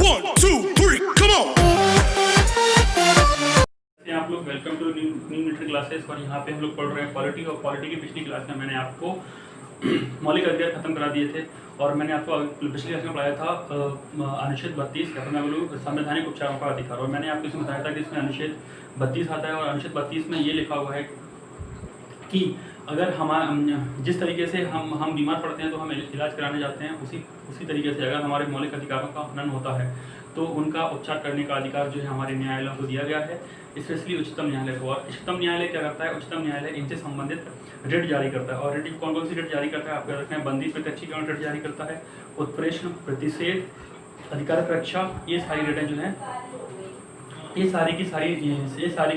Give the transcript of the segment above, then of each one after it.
1, 2, 3, come on! आप लोग welcome to new nutri classes. और यहाँ पे हम लोग पढ़ रहे हैं पॉलिटी। और पॉलिटी की पिछली क्लास में मैंने आपको मौलिक अधिकार खत्म करा दिए थे और मैंने आपको पिछली क्लास में पढ़ाया था अनुच्छेद 32 या फिर मैं बोलूँ संवैधानिक उपचारों का अधिकार। और मैंने आपको इसमें बताया था कि इसमें अनुच्छेद 32 आता है और अनुच्छेद 32 में ये लिखा हुआ है कि अगर जिस तरीके से हम बीमार पड़ते हैं तो हम इलाज कराने जाते हैं, उसी तरीके से अगर हमारे मौलिक अधिकारों का हनन होता है तो उनका उपचार करने का अधिकार जो है हमारे न्यायालयों को दिया गया है, स्पेशली उच्चतम न्यायालय को। और उच्चतम न्यायालय क्या करता है? उच्चतम न्यायालय इनसे संबंधित रिट जारी करता है। और रिट कौन सी रिट जारी करता है? आप याद रखें, बंदी प्रत्यक्षीकरण रिट जारी करता है, उत्प्रेषण, प्रतिषेध, अधिकार परीक्षा, ये सारी रिटें जो हैं ये सारी की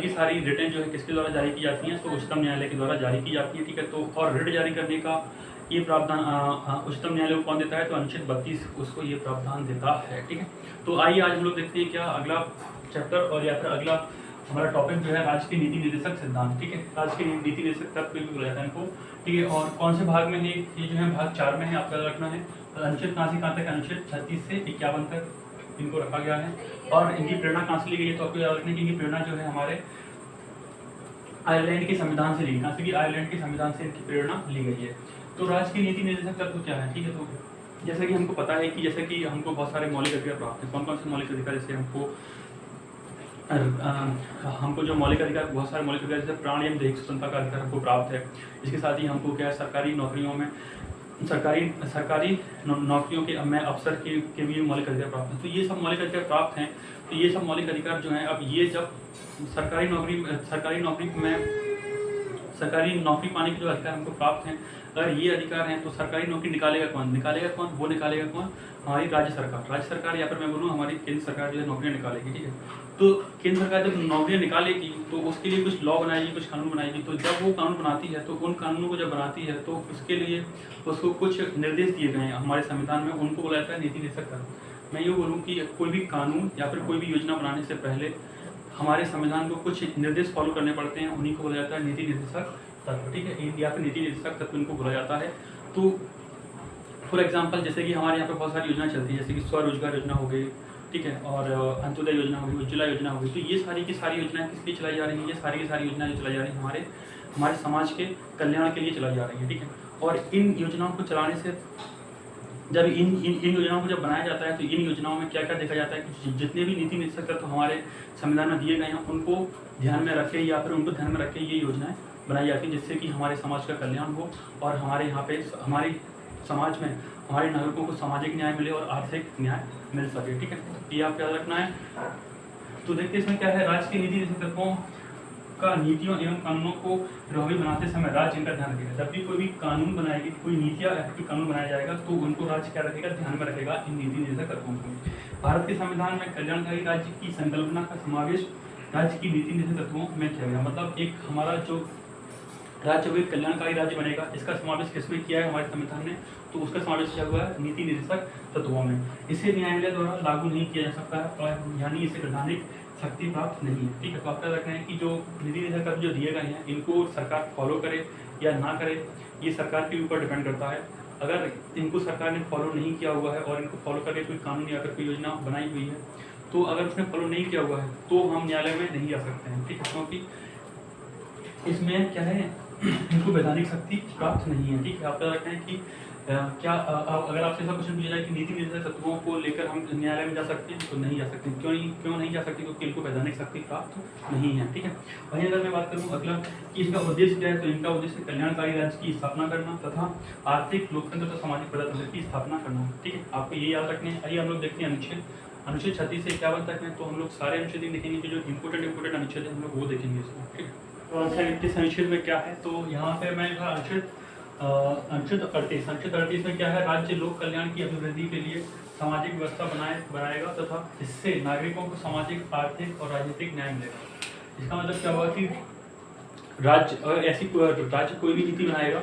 सारी रिटें जो है किसके द्वारा जारी की जाती हैं? तो उच्चतम न्यायालय के द्वारा जारी की जाती है। ठीक है, तो और रिट जारी करने का ये प्रावधान उच्चतम न्यायालय को कौन देता है? तो अनुच्छेद 32 उसको ये प्रावधान देता है। ठीक है, तो आइए आज हम लोग देखते हैं क्या अगला चैप्टर और या फिर अगला हमारा टॉपिक जो है राज्य के नीति निर्देशक सिद्धांत। ठीक है, राज्य के नीति निर्देशक तत्व भी बोला जाता है इनको। ठीक है, और कौन से भाग में है? ये जो है भाग 4 में है, आपका रखना है। अनुच्छेद कहाँ से कहाँ तक? अनुच्छेद 36 से 51 तक इनको रखा गया है। और इनकी प्रेरणा कहाँ से ली गई है? तो आपको याद रखना है कि इनकी प्रेरणा जो है हमारे आयरलैंड के संविधान से ली गई। कहाँ से? आयरलैंड के संविधान से इनकी प्रेरणा ली गई है। तो राज्य की नीति निर्देशक तत्व क्या है? ठीक है, तो जैसे कि हमको पता है कि जैसे कि हमको बहुत सारे मौलिक अधिकार प्राप्त हैं। कौन कौन से मौलिक अधिकार? जैसे हमको जो मौलिक अधिकार, बहुत सारे मौलिक अधिकार, जैसे प्राण एवं दैहिक स्वतंत्रता का अधिकार हमको प्राप्त है। इसके साथ ही हमको क्या है, सरकारी नौकरियों में सरकारी नौकरियों के में अफसर के भी मौलिक अधिकार प्राप्त हैं। तो ये सब मौलिक अधिकार प्राप्त हैं। तो ये सब मौलिक अधिकार जो हैं, अब ये जब सरकारी नौकरी पाने के जो अधिकार हमको प्राप्त हैं, अगर ये अधिकार हैं तो सरकारी नौकरी निकालेगा कौन? वो निकालेगा कौन? हमारी राज्य सरकार या फिर मैं बोलूँ हमारी केंद्र सरकार जो है नौकरियाँ निकालेगी। ठीक है, तो केंद्र सरकार जब नौकरियाँ निकालेगी तो उसके लिए कुछ लॉ बनाएगी, कुछ कानून बनाएगी। तो जब वो कानून बनाती है तो उन कानूनों को जब बनाती है तो उसके लिए उसको कुछ निर्देश दिए गए हैं हमारे संविधान में, उनको बोला जाता है नीति निर्देशक तत्व। मैं ये बोलूँ कि कोई भी कानून या फिर कोई भी योजना बनाने से पहले हमारे संविधान को कुछ निर्देश फॉलो करने पड़ते हैं, उन्हीं को बोला जाता है नीति निर्देशक तत्व। ठीक है, या फिर नीति निर्देशक तत्व इनको बोला जाता है। तो फॉर एग्जांपल जैसे कि हमारे यहाँ पे बहुत सारी योजना चलती है, जैसे कि स्वरोजगार योजना हो गई, ठीक है, और अंत्योदय योजना हो गई, उज्ज्वला योजना हो गई। तो ये सारी की सारी योजनाएं किस लिए चलाई जा रही हैं? ये सारी की सारी योजनाएं जो चलाई जा रही हैं हमारे समाज के कल्याण के लिए चलाई जा रही है। ठीक है, और इन योजनाओं को चलाने से जब इन योजनाओं को जब बनाया जाता है तो इन योजनाओं में क्या क्या देखा जाता है कि जितने भी नीति निर्देशक तत्व हमारे संविधान में दिए गए हैं उनको ध्यान में रखे या फिर उनको ध्यान में रखे ये योजनाएं बनाई जाती हैं, जिससे कि हमारे समाज का कल्याण हो और हमारे यहाँ पे हमारे समाज में हमारे नागरिकों को सामाजिक न्याय मिले और आर्थिक न्याय मिल सके। ठीक है, ये आप याद रखना है। तो देखते इसमें क्या है, राज्य के नीति निर्देशक तत्वों का नीतियों एवं कानूनों को प्रभावी बनाते समय राज्य इनका ध्यान रखेगा। जब भी कोई भी कानून बनाएगी, कोई नीतियाँ या कोई कानून बनाया जाएगा तो उनको राज्य क्या रखेगा? ध्यान में रखेगा इन नीति निर्देशक तत्वों को। भारत के संविधान में कल्याणकारी राज्य की संकल्पना का समावेश राज्य की नीति निर्देशक तत्वों में किया गया। मतलब एक हमारा जो राज्य भी कल्याणकारी राज्य बनेगा, इसका समावेश किसमें किया है हमारे संविधान ने? तो उसका समावेश किया हुआ है नीति निर्देशक तत्वों में। इसे न्यायालय द्वारा लागू नहीं किया जा सकता है और यानी इसे वैधानिक शक्ति प्राप्त नहीं है। ठीक है, तो आप याद रखना है कि जो नीति निर्देशक तत्व जो दिए गए हैं इनको सरकार फॉलो करे या ना करे, ये सरकार के ऊपर डिपेंड करता है। अगर इनको सरकार ने फॉलो नहीं किया हुआ है और इनको फॉलो करके कोई कानून या फिर कोई योजना बनाई हुई है, तो अगर उसने फॉलो नहीं किया हुआ है तो हम न्यायालय में नहीं जा सकते हैं। ठीक है, क्योंकि इसमें क्या है, इनको वैधानिक शक्ति प्राप्त नहीं है। ठीक है, आप याद रखना है कि क्या अगर आपसे ऐसा क्वेश्चन पूछा जाए कि नीति निर्देशक तत्वों को लेकर हम न्यायालय में जा सकते हैं, तो नहीं जा सकते। क्यों नहीं जा सकते? क्योंकि इनको वैधानिक शक्ति प्राप्त नहीं है। ठीक है, वहीं अगर मैं बात करूँ अगला कि इसका उद्देश्य क्या है, तो इनका उद्देश्य कल्याणकारी राज्य की स्थापना करना तथा आर्थिक, लोकतंत्र तथा सामाजिक प्रजातंत्र की स्थापना करना। ठीक है, आपको ये याद रखने हैं। आइए हम लोग देखते हैं अनुच्छेद 36 से 51 तक में। तो हम लोग सारे अनुच्छेद देखेंगे, जो इम्पोर्टेंट अनुच्छेद है हम लोग वो देखेंगे इसमें। ठीक है, तो इस अनुच्छेद में क्या है, तो यहाँ पे मैं अनुच्छेद 38 में क्या है, राज्य लोक कल्याण की अभिवृद्धि के लिए सामाजिक व्यवस्था बनाएगा तथा इससे नागरिकों को सामाजिक, आर्थिक और राजनीतिक न्याय मिलेगा। इसका मतलब क्या हुआ कि राज्य कोई भी नीति बनाएगा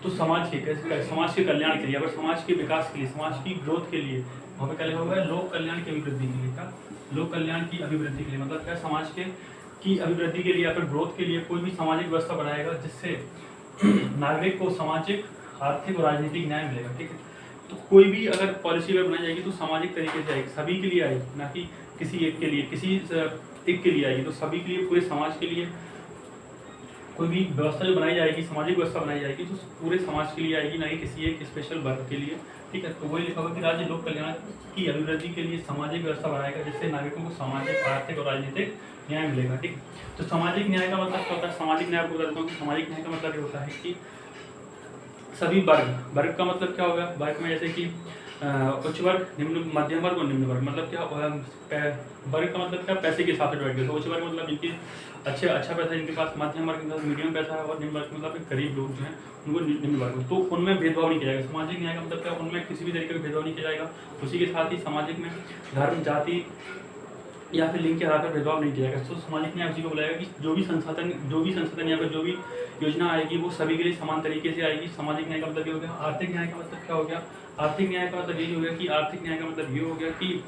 तो समाज के कल्याण के लिए, अगर समाज के विकास के लिए, समाज की ग्रोथ के लिए, वहाँ पे क्या लिखा हुआ है? लोक कल्याण की अभिवृद्धि के लिए। क्या? लोक कल्याण की अभिवृद्धि के लिए मतलब क्या? समाज की अभिवृद्धि के लिए या फिर ग्रोथ के लिए कोई भी सामाजिक व्यवस्था बनाएगा जिससे नागरिक को सामाजिक, आर्थिक और राजनीतिक न्याय मिलेगा। ठीक है, तो कोई भी अगर पॉलिसी अगर बनाई जाएगी तो सामाजिक तरीके से आएगी, सभी के लिए आएगी, ना कि किसी एक के लिए, किसी एक के लिए आएगी। तो सभी के लिए, पूरे समाज के लिए कोई भी व्यवस्था जो बनाई जाएगी, सामाजिक व्यवस्था बनाई जाएगी तो पूरे समाज के लिए आएगी, ना कि किसी एक स्पेशल वर्ग के लिए। ठीक है, तो वही लिखा होगा कि राज्य लोक कल्याण की अभिवृद्धि के लिए सामाजिक व्यवस्था बनाएगा जिससे नागरिकों को सामाजिक, आर्थिक और राजनीतिक न्याय मिलेगा। ठीक, तो सामाजिक न्याय का मतलब क्या होता है? सामाजिक न्याय को बता देता हूँ कि सामाजिक न्याय का मतलब ये होता है कि सभी वर्ग का मतलब क्या होगा? वर्ग में जैसे कि उच्च वर्ग, निम्न, मध्यम वर्ग और निम्न वर्ग। मतलब क्या वर्ग का मतलब क्या? पैसे के हिसाब से डिवाइड किया। तो उच्च वर्ग मतलब जिनकी अच्छा पैसा है, जिनके पास, मध्यम वर्ग मतलब मीडियम पैसा है, और निम्न वर्ग मतलब गरीब लोग जो हैं उनको निम्न वर्ग। तो उनमें भेदभाव नहीं किया जाएगा। सामाजिक न्याय का मतलब क्या? उनमें किसी भी तरीके का भेदभाव नहीं किया जाएगा। उसी के साथ ही सामाजिक में धर्म, जाति या फिर लिंग के आधार पर भेदभाव नहीं किया जाएगा। तो सामाजिक न्याय उसी को बुलाएगा कि जो भी संसाधन या फिर जो भी योजना आएगी वो सभी के लिए समान तरीके से आएगी। सामाजिक न्याय का मतलब ये हो गया। आर्थिक न्याय का मतलब क्या हो गया? आर्थिक न्याय का मतलब ये हो गया कि आर्थिक न्याय का मतलब ये हो गया कि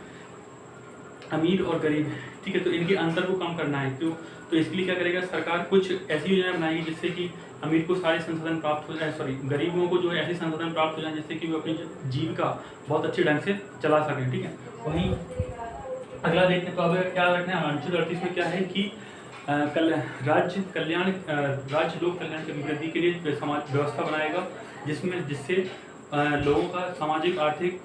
अमीर और गरीब, ठीक है, तो इनके अंतर को कम करना है। क्यों? तो इसके लिए क्या करेगा? सरकार कुछ ऐसी योजना बनाएगी जिससे कि अमीर को सारे संसाधन प्राप्त हो जाए, गरीबों को जो है ऐसे संसाधन प्राप्त हो जाए जिससे कि वो अपनी जीविका बहुत अच्छे ढंग से चला सकें। ठीक है, वहीं अगला देखते हैं। तो अब क्या रखना है? अनुच्छेद 38 में क्या है कि राज्य लोक कल्याण की अभिवृद्धि के लिए समाज व्यवस्था बनाएगा जिससे लोगों को सामाजिक, आर्थिक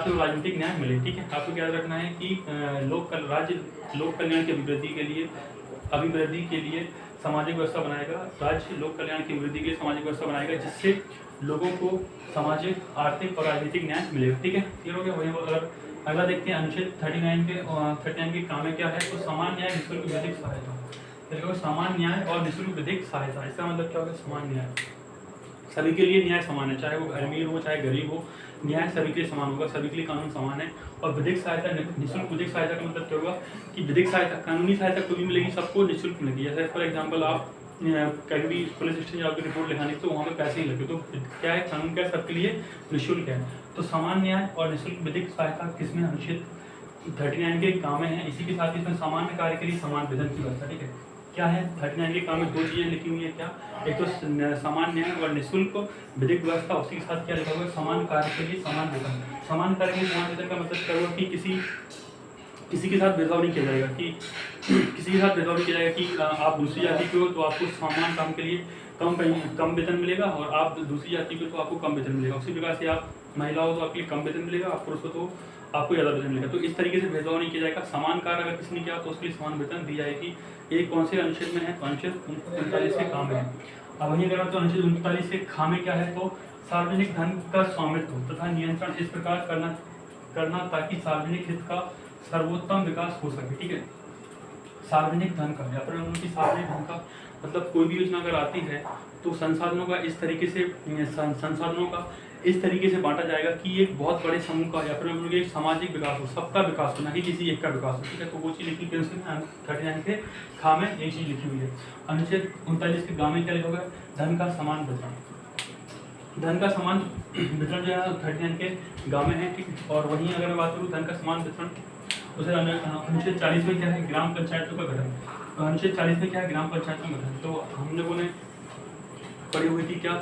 और राजनीतिक न्याय मिले। ठीक है, आपको क्या रखना है कि राज्य लोक कल्याण की अभिवृद्धि के लिए सामाजिक व्यवस्था बनाएगा। राज्य लोक कल्याण की अभिवृद्धि के लिए सामाजिक व्यवस्था बनाएगा जिससे लोगों को सामाजिक, आर्थिक और राजनीतिक न्याय मिलेगा। ठीक है, क्लियर हो गया? वही अगर अगला देखते हैं अनुच्छेद 39 के काम में क्या है? तो समान न्याय, निःशुल्क विधिक सहायता। देखो, समान न्याय और निःशुल्क विधिक सहायता, इसका मतलब क्या होगा? समान न्याय, सभी के लिए न्याय समान है, चाहे वो अमीर हो चाहे गरीब हो, न्याय सभी के लिए समान होगा, सभी के लिए कानून समान है। और विधिक सहायता, निःशुल्क विधिक सहायता का मतलब क्या होगा कि विधिक सहायता, कानूनी सहायता कोई भी मिलेगी, सबको निःशुल्क मिलेगी। जैसे फॉर एग्जाम्पल आप कहीं भी पुलिस स्टेशन जाकर रिपोर्ट लिखाने तो वहाँ पे पैसे ही लगे, तो क्या है? कानून क्या है? सबके लिए निःशुल्क है। तो समान न्याय और निःशुल्क विधिक सहायता किसमें? अनुच्छेद 39 के काम में है। इसी के साथ ही इसमें सामान्य कार्य के लिए समान वेतन की व्यवस्था। ठीक है, क्या है? 39 के काम में दो चीजें लिखी हुई है। क्या? एक तो समान न्याय और निःशुल्क विधिक व्यवस्था, उसी के साथ क्या लिखा हुआ है? समान कार्य के लिए समान वेतन। समान कार्य के लिए समान वेतन का मतलब क्या होगा कि किसी के साथ भेदभाव नहीं किया जाएगा कि आप दूसरी जाति के हो तो आपको समान काम के लिए कम वेतन मिलेगा, और आप दूसरी जाति के तो आपको कम वेतन मिलेगा। उसी प्रकार से आप महिला हो तो आपके लिए कम वेतन मिलेगा, आप पुरुष हो तो आपको ज़्यादा वेतन मिलेगा। तो इस तरीके से भेदभाव नहीं किया जाएगा। समान कार्य अगर किसी ने किया तो उसके लिए समान वेतन दी जाएगी। ये कौन से अनुच्छेद में है? तो अनुच्छेद 39 के काम है। अब वहीं अगर तो अनुच्छेद 39 के खामे क्या है? तो सार्वजनिक धन का स्वामित्व तथा नियंत्रण इस प्रकार करना ताकि सार्वजनिक हित का सर्वोत्तम विकास हो सके। ठीक है, सार्वजनिक धन का या फिर उनकी सार्वजनिक धन का मतलब कोई भी योजना अगर आती है तो संसाधनों का इस तरीके से बांटा जाएगा कि एक बहुत बड़े समूह का या फिर एक सामाजिक विकास हो, सबका विकास हो, ना कि किसी एक का विकास हो। ठीक है, तो वो चीज़ लिखी हुई है 39 के खा में, एक चीज़ लिखी हुई है। अनुच्छेद 39 के गा में क्या लिखा हुआ है? धन का समान वितरण। धन का समान वितरण जो है 39 के गा में है। ठीक, और वहीं अगर मैं बात करूँ धन का समान वितरण, उसे अनुच्छेद 40 में क्या है? ग्राम पंचायतों का गठन। अनुच्छेद 40 में क्या है? ग्राम पंचायतों का गठन। तो हम लोगों ने पढ़ी हुई थी क्या?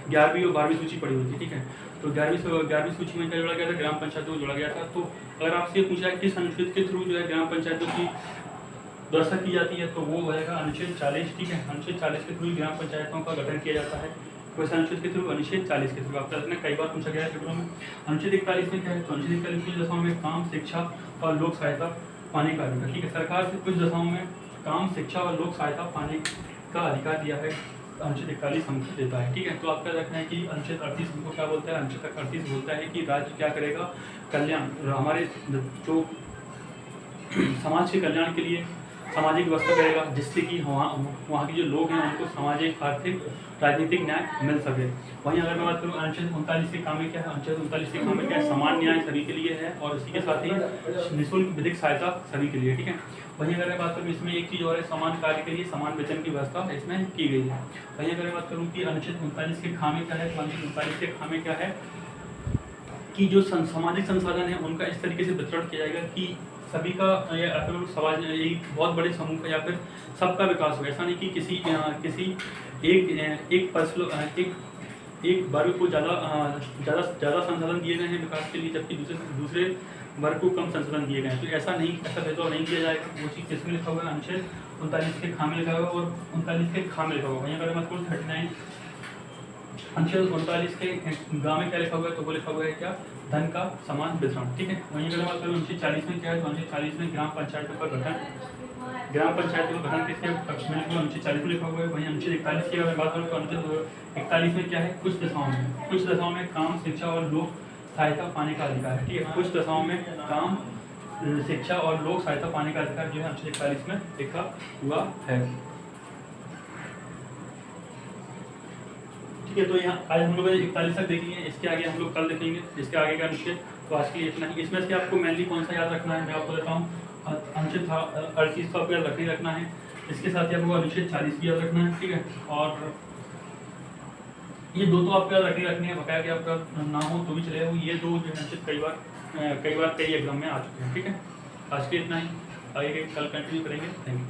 11वीं और 12वीं सूची पड़ी हुई थी। ठीक है, तो 11वीं सूची में क्या जोड़ा गया था? ग्राम पंचायतों को जोड़ा गया था। तो अगर आपसे पूछा है किस अनुच्छेद के थ्रू जो है ग्राम पंचायतों की व्यवस्था की जाती है, तो वो होगा अनुच्छेद 40। ठीक है, अनुच्छेद 40 के थ्रू ग्राम पंचायतों का गठन किया जाता है। वैसे अनुच्छेद के थ्रू, अनुच्छेद 40 के थ्रू आपका कई बार पूछा गया है पेपरों में। अनुच्छेद 41 में क्या है? तो अनुच्छेद 41 कुछ दशाओं में काम, शिक्षा और लोक सहायता पाने का अधिकार। ठीक है, सरकार से कुछ दशाओं में काम, शिक्षा और लोक सहायता पाने का अधिकार दिया है, अनुच्छेद 41 हमको देता है। ठीक है, तो आपका रखना है कि अनुच्छेद 38 हमको क्या बोलता है? अनुच्छेद 38 बोलता है कि राज्य क्या करेगा? कल्याण, हमारे जो समाज के कल्याण के लिए सामाजिक व्यवस्था करेगा जिससे कि वहाँ के जो लोग हैं उनको सामाजिक, आर्थिक, राजनीतिक न्याय मिल सके। वहीं अगर मैं बात करूँ अनुच्छेद 39 के काम में क्या है? अनुच्छेद 39 के काम में क्या है? समान न्याय सभी के लिए है और इसी के साथ ही निःशुल्क विधिक सहायता सभी के लिए। ठीक है, वहीं अगर मैं बात करूँ इसमें एक चीज़ और है, समान कार्य के लिए समान वेतन की व्यवस्था इसमें की गई है। वहीं अगर मैं बात करूँ कि अनुच्छेद 39 के खामे क्या है? तो अनुच्छेद 39 के खामे क्या है कि जो सामाजिक संसाधन है उनका इस तरीके से वितरण किया जाएगा कि सभी का या फिर समाज एक बहुत बड़े समूह का या फिर सबका विकास हो। ऐसा नहीं कि किसी एक एक वर्ग को ज़्यादा संसाधन दिए गए हैं विकास के लिए, जबकि दूसरे वर्ग को कम संसाधन दिए गए हैं। तो ऐसा भेदभाव नहीं किया जाएगा। वो चीज़ किसमें लिखा हुआ है? अनुच्छेद 39 के खामे लिखा हुआ है और 39 के खामे लिखा हुआ है। वहीं अगर मैं 39 अनुच्छेद 39 के गा में क्या लिखा हुआ है? तो वो लिखा हुआ है क्या? धन का समान वितरण। ठीक है। वहीं अगर बात करें अनुच्छेद 40 में क्या है? तो अनुच्छेद 40 में ग्राम पंचायतों का गठन किसके पक्ष में? अनुच्छेद 40 में लिखा हुआ है। वहीं अनुच्छेद 41 की अगर बात करूँ तो अनुच्छेद 41 में क्या है? कुछ दशाओं में काम, शिक्षा और लोक सहायता पाने का अधिकार है। ठीक है। कुछ दशाओं में काम, शिक्षा और लोक सहायता पाने का अधिकार जो है अनुच्छेद 41 में लिखा हुआ है। ठीक है। तो यहाँ आज हम लोग 41 तक देखेंगे। इसके आगे हम लोग कल देखेंगे इसके आगे का अनुच्छेद। तो आज के लिए इतना ही। इसमें से आपको मेनली कौन सा याद रखना है मैं आपको देता हूँ। अनुच्छेद 38 को आपको याद रखना है। इसके साथ ही आपको अनुच्छेद 40 भी याद रखना है। ठीक है। और ये दो तो आपको याद रखनी है, बकाया कि आपका ना हो तो भी चलेगा। ये दो जो अनुच्छेद कई बार कई एग्जाम में आ चुके हैं। ठीक है। आज के इतना ही, आगे कल कंटिन्यू करेंगे। Thank you.